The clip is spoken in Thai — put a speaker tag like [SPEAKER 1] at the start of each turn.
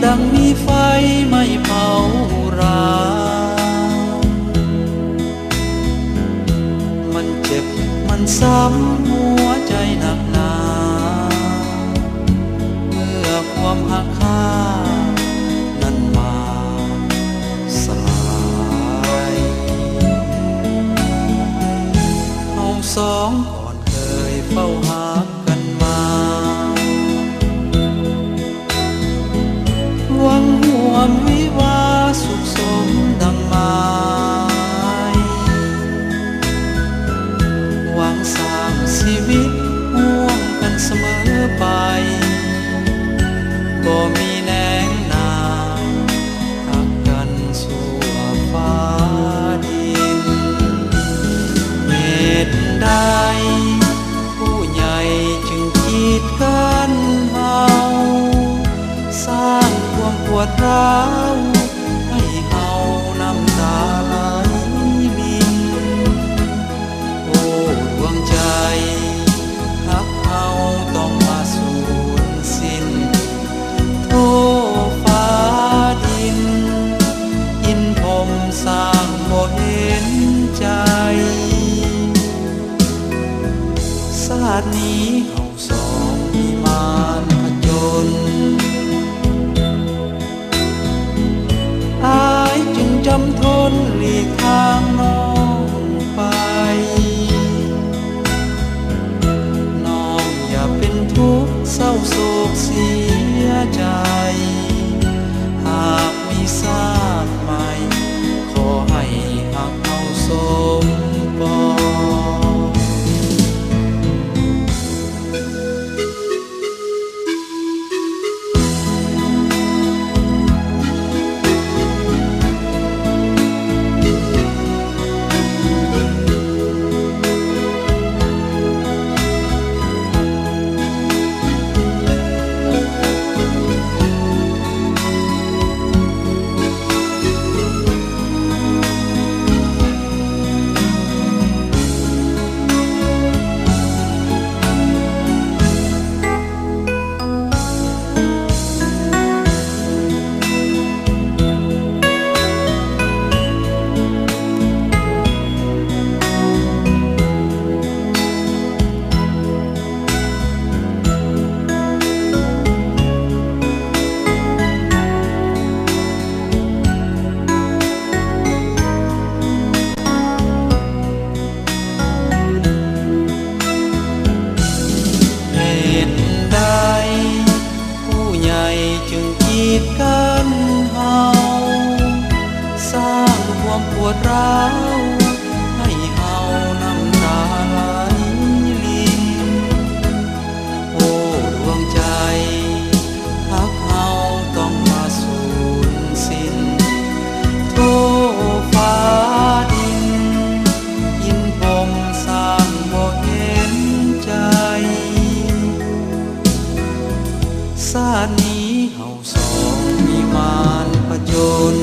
[SPEAKER 1] ดังมีไฟไม่เผาราวมันเจ็บมันซ้ำหัวใจหนักหนาเมื่อความหักค่านั้นมาสลายเราสองก่อนเคยเฝ้าหากันมาหวังห่วงวิวาสุขสมดังหมายหวังสร้างชีวิตห่วงกันเสมอไปก็มีแนงนางหักกันสู่ฟ้าดินเหตุใดผู้ใหญ่จึงกีดกันเฮาสร้างความปวดร้าวให้เฮาน้ำตาไหลลินโอ้ดวงใจหักเฮาต้องมาสูญสิ้นโทษฟ้าดินอินพรหมสร้างบ่เห็นใจชาตินี้เฮาสองมีมารผจญอายจึงจำทนหลีกทางน้องไปน้องอย่าเป็นทุกข์เศร้าโศกเสียใจหากมีชาติใหม่ขอให้หักเฮาสมปองจึงกีดกันเฮาสร้างความปวดร้าวให้เฮาน้ำตาไหลลินโอ้ดวงใจหักเฮาต้องมาสูญสิ้นโทษฟ้าดินอินพรหมสร้างบ่เห็นใจชาตินี้เฮาสองมีมารผจญ